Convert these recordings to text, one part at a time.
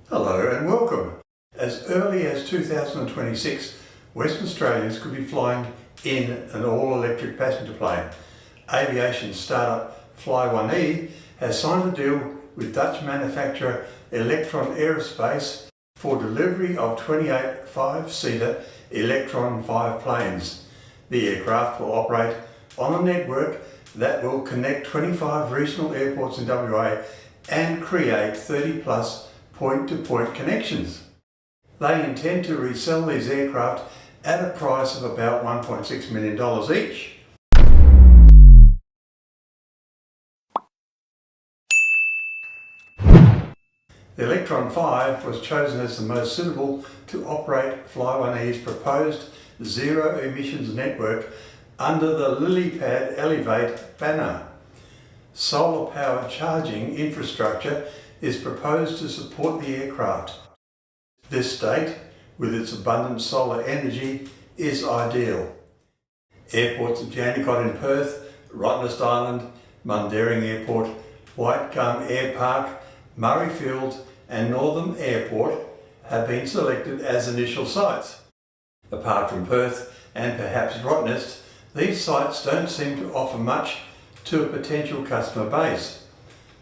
Hello and welcome. As early as 2026, Western Australians could be flying in an all-electric passenger plane. Aviation startup FlyOneE has signed a deal with Dutch manufacturer Electron.Aero for delivery of 28 5-seater Electron 5 planes. The aircraft will operate on a network that will connect 25 regional airports in WA and create 30 plus point-to-point connections. They intend to resell these aircraft at a price of about $1.6 million each. The Electron 5 was chosen as the most suitable to operate FlyOneE's proposed zero emissions network under the LilyPad Elevate banner. Solar-powered charging infrastructure is proposed to support the aircraft. This state, with its abundant solar energy, is ideal. Airports of Jandakot in Perth, Rottnest Island, Mundaring Airport, White Gum Air Park, Murrayfield and Northern Airport have been selected as initial sites. Apart from Perth and perhaps Rottnest, these sites don't seem to offer much to a potential customer base.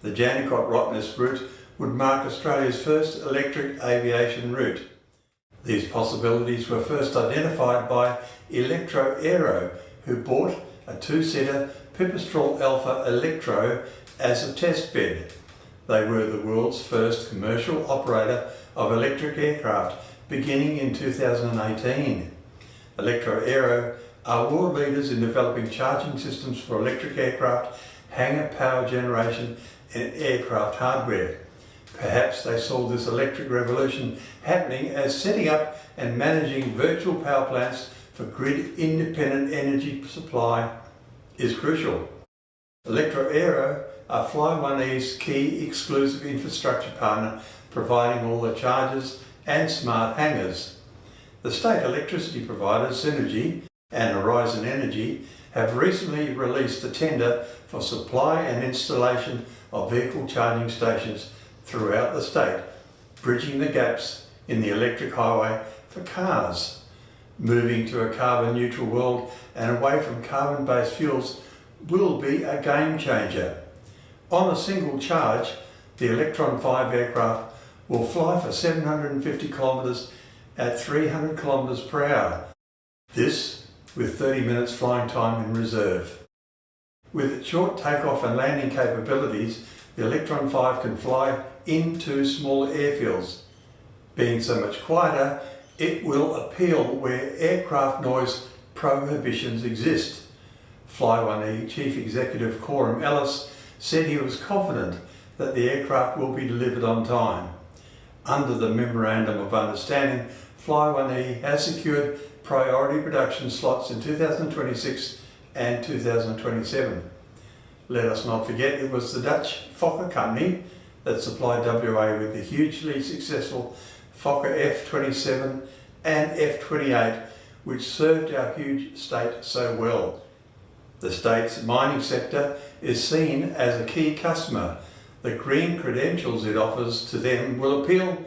The Jandakot-Rottnest route would mark Australia's first electric aviation route. These possibilities were first identified by Electro.Aero, who bought a two-seater Pipistrel Alpha Electro as a test bed. They were the world's first commercial operator of electric aircraft, beginning in 2018. Electro.Aero are world leaders in developing charging systems for electric aircraft, hangar power generation and aircraft hardware. Perhaps they saw this electric revolution happening as setting up and managing virtual power plants for grid-independent energy supply is crucial. Electro.Aero are FlyOneE's key exclusive infrastructure partner, providing all the chargers and smart hangars. The state electricity providers Synergy and Horizon Energy have recently released a tender for supply and installation of vehicle charging stations throughout the state, bridging the gaps in the electric highway for cars. Moving to a carbon neutral world and away from carbon-based fuels will be a game changer. On a single charge, the Electron 5 aircraft will fly for 750 kilometres at 300 kilometres per hour. This with 30 minutes flying time in reserve. With its short takeoff and landing capabilities, the Electron 5 can fly into smaller airfields. Being so much quieter, it will appeal where aircraft noise prohibitions exist. FlyOneE Chief Executive Coram Ellis said he was confident that the aircraft will be delivered on time. Under the Memorandum of Understanding, FlyOneE has secured priority production slots in 2026 and 2027. Let us not forget it was the Dutch Fokker company that supplied WA with the hugely successful Fokker F-27 and F-28, which served our huge state so well. The state's mining sector is seen as a key customer. The green credentials it offers to them will appeal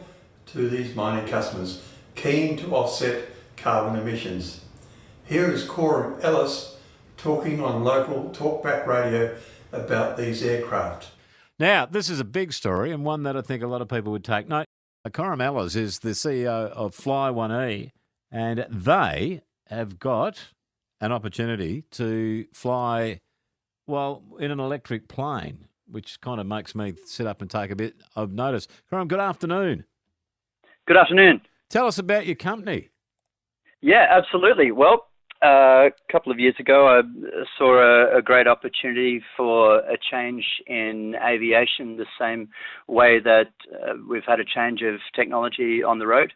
to these mining customers keen to offset carbon emissions. Here is Coram Ellis talking on local talkback radio about these aircraft. Now, this is a big story and one that I think a lot of people would take note. Coram Ellis is the CEO of FlyOneE, and they have got an opportunity to fly, well, in an electric plane, which kind of makes me sit up and take a bit of notice. Coram, good afternoon. Good afternoon. Tell us about your company. Yeah, absolutely. Well, a couple of years ago, I saw a great opportunity for a change in aviation, the same way that we've had a change of technology on the road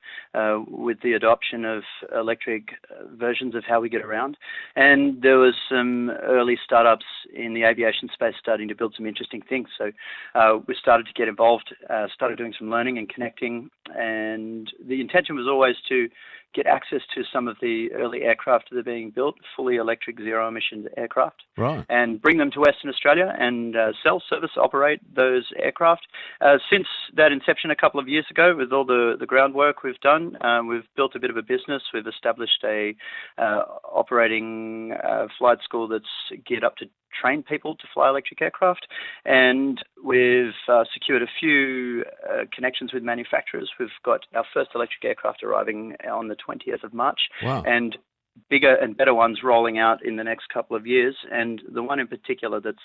with the adoption of electric versions of how we get around. And there was some early startups in the aviation space starting to build some interesting things. So we started to get involved, started doing some learning and connecting. And the intention was always to get access to some of the early aircraft that are being built, fully electric, zero-emission aircraft, Right. and bring them to Western Australia and sell, service, operate those aircraft. Since that inception a couple of years ago, with all the groundwork we've done, we've built a bit of a business. We've established a operating flight school that's geared up to train people to fly electric aircraft, and we've secured a few connections with manufacturers. We've got our first electric aircraft arriving on the 20th of March, Wow. and bigger and better ones rolling out in the next couple of years. And the one in particular that's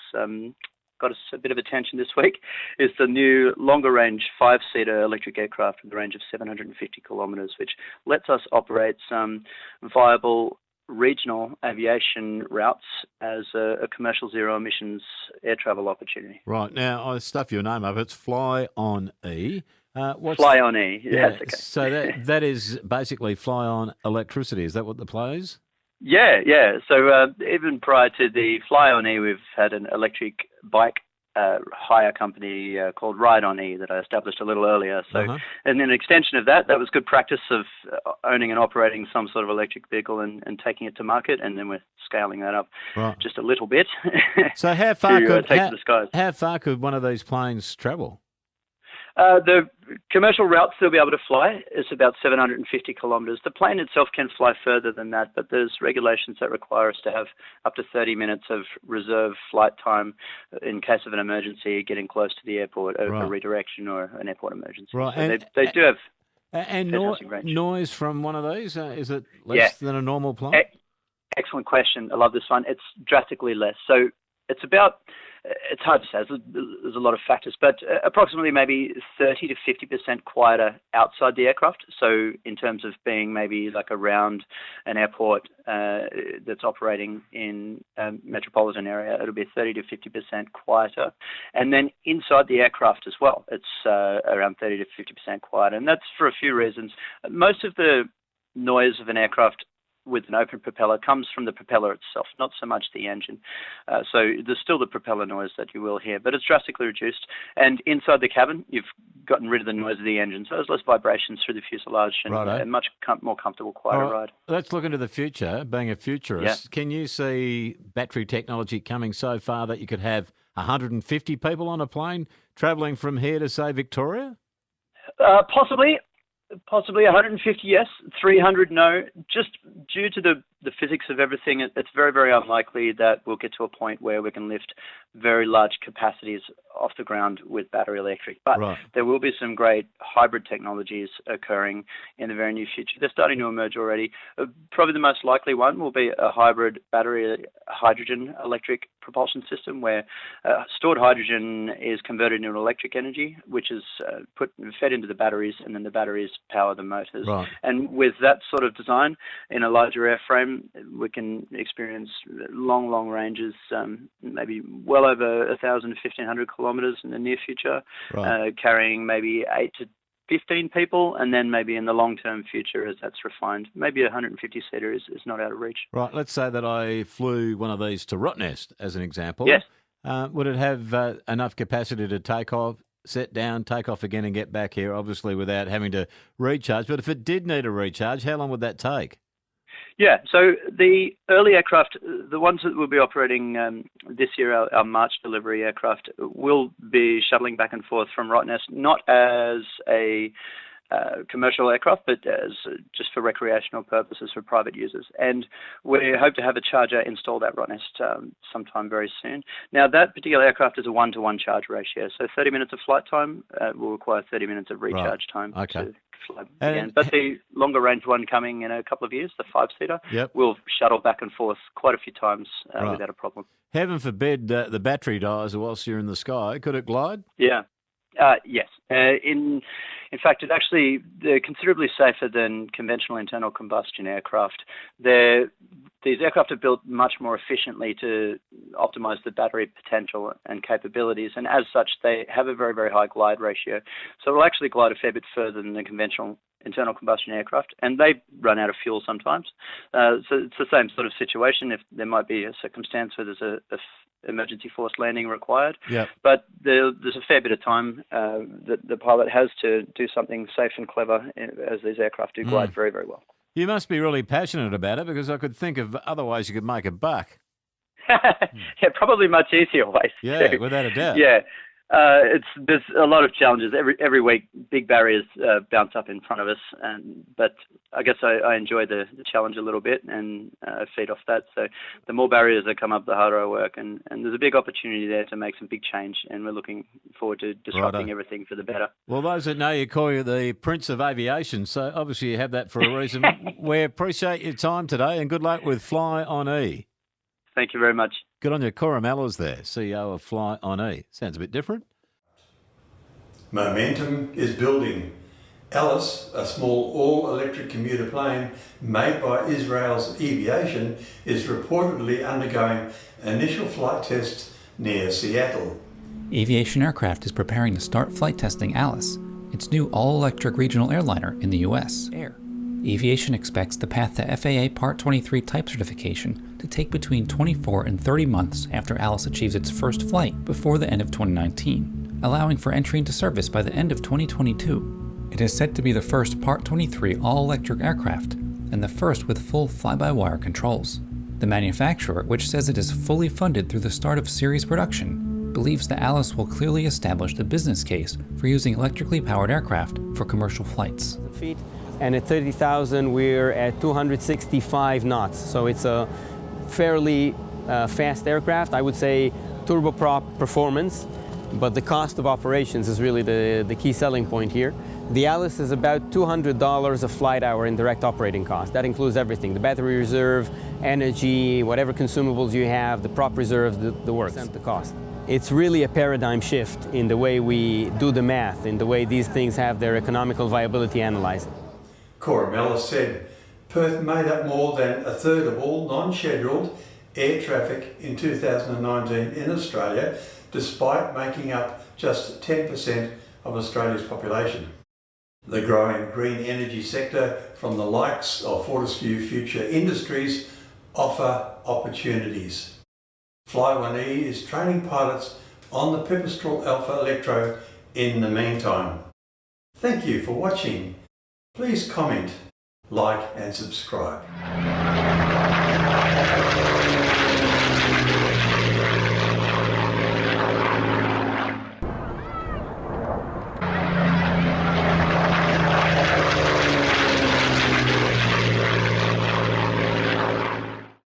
got us a bit of attention this week is the new longer range 5-seater electric aircraft with a range of 750 kilometres, which lets us operate some viable regional aviation routes as a commercial zero emissions air travel opportunity. Right. Now, I stuff your name up. It's FlyOneE. FlyOneE. Yeah. Yes, okay. So that is basically fly on electricity. Is that what the play is? Yeah. So even prior to the FlyOneE, we've had an electric bike hire company called RideOnE that I established a little earlier. So, and then an extension of that was good practice of owning and operating some sort of electric vehicle and taking it to market. And then we're scaling that up just a little bit. So how far how far could one of these planes travel? The commercial routes they'll be able to fly is about 750 kilometres. The plane itself can fly further than that, but there's regulations that require us to have up to 30 minutes of reserve flight time in case of an emergency, getting close to the airport, a redirection or an airport emergency. Right. So they do have and noise from one of these, is it less than a normal plane? Excellent question. I love this one. It's drastically less. So it's hard to say. There's a lot of factors, but approximately maybe 30 to 50% quieter outside the aircraft. So in terms of being maybe like around an airport that's operating in a metropolitan area, it'll be 30 to 50% quieter. And then inside the aircraft as well, it's around 30 to 50% quieter. And that's for a few reasons. Most of the noise of an aircraft with an open propeller comes from the propeller itself, not so much the engine. So there's still the propeller noise that you will hear, but it's drastically reduced. And inside the cabin, you've gotten rid of the noise of the engine, so there's less vibrations through the fuselage and a much more comfortable, quieter ride. Let's look into the future. Being a futurist, can you see battery technology coming so far that you could have 150 people on a plane travelling from here to, say, Victoria? Possibly 150, yes. 300, no. Just due to the physics of everything, it's very, very unlikely that we'll get to a point where we can lift very large capacities off the ground with battery electric. But there will be some great hybrid technologies occurring in the very near future. They're starting to emerge already. Probably the most likely one will be a hybrid battery hydrogen electric propulsion system where stored hydrogen is converted into electric energy, which is fed into the batteries, and then the batteries power the motors. And with that sort of design in a larger airframe, we can experience long ranges, maybe well over 1,000 to 1,500 kilometres in the near future, carrying maybe 8 to 15 people, and then maybe in the long-term future, as that's refined, maybe a 150-seater is not out of reach. Right. Let's say that I flew one of these to Rottnest, as an example. Yes. Would it have enough capacity to take off, set down, take off again and get back here, obviously without having to recharge? But if it did need a recharge, how long would that take? Yeah, so the early aircraft, the ones that will be operating this year, our March delivery aircraft, will be shuttling back and forth from Rottnest, not as a commercial aircraft, but as just for recreational purposes for private users. And we hope to have a charger installed at Rottnest sometime very soon. Now, that particular aircraft is a 1-to-1 charge ratio, so 30 minutes of flight time will require 30 minutes of recharge time to fly again. But the longer range one coming in a couple of years, the 5-seater, will shuttle back and forth quite a few times without a problem. Heaven forbid the battery dies whilst you're in the sky. Could it glide? Yeah. Yes. In fact, they're considerably safer than conventional internal combustion aircraft. These aircraft are built much more efficiently to optimize the battery potential and capabilities, and as such, they have a very, very high glide ratio. So it'll actually glide a fair bit further than the conventional internal combustion aircraft, and they run out of fuel sometimes. So it's the same sort of situation if there might be a circumstance where there's a emergency forced landing required. But there's a fair bit of time that the pilot has to do something safe and clever as these aircraft do glide very, very well. You must be really passionate about it, because I could think of other ways you could make a buck. Yeah, probably much easier ways. Yeah, too. without a doubt. Yeah, there's a lot of challenges every week. Big barriers bounce up in front of us, but I guess I enjoy the challenge a little bit and feed off that. So the more barriers that come up, the harder I work, and there's a big opportunity there to make some big change, and we're looking forward to disrupting everything for the better. Well, those that know you call you the Prince of Aviation, so obviously you have that for a reason. We appreciate your time today, and good luck with FlyOneE. Thank you very much. Good on you. Coram Ellis there, CEO of FlyOneE. Sounds a bit different. Momentum is building. Alice, a small all-electric commuter plane made by Israel's Eviation, is reportedly undergoing initial flight tests near Seattle. Eviation Aircraft is preparing to start flight testing Alice, its new all-electric regional airliner in the U.S. Eviation expects the path to FAA Part 23 type certification to take between 24 and 30 months after Alice achieves its first flight before the end of 2019, allowing for entry into service by the end of 2022. It is said to be the first Part 23 all-electric aircraft and the first with full fly-by-wire controls. The manufacturer, which says it is fully funded through the start of series production, believes that Alice will clearly establish the business case for using electrically powered aircraft for commercial flights. And at 30,000 we're at 265 knots, so it's a fairly fast aircraft. I would say turboprop performance, but the cost of operations is really the key selling point here. The Alice is about $200 a flight hour in direct operating cost. That includes everything: the battery reserve, energy, whatever consumables you have, the prop reserve, the works, the cost. It's really a paradigm shift in the way we do the math, in the way these things have their economical viability analyzed. Coram Ellis said Perth made up more than a third of all non-scheduled air traffic in 2019 in Australia, despite making up just 10% of Australia's population. The growing green energy sector from the likes of Fortescue Future Industries offer opportunities. FlyOneE is training pilots on the Pipistrel Alpha Electro in the meantime. Thank you for watching. Please comment, like and subscribe.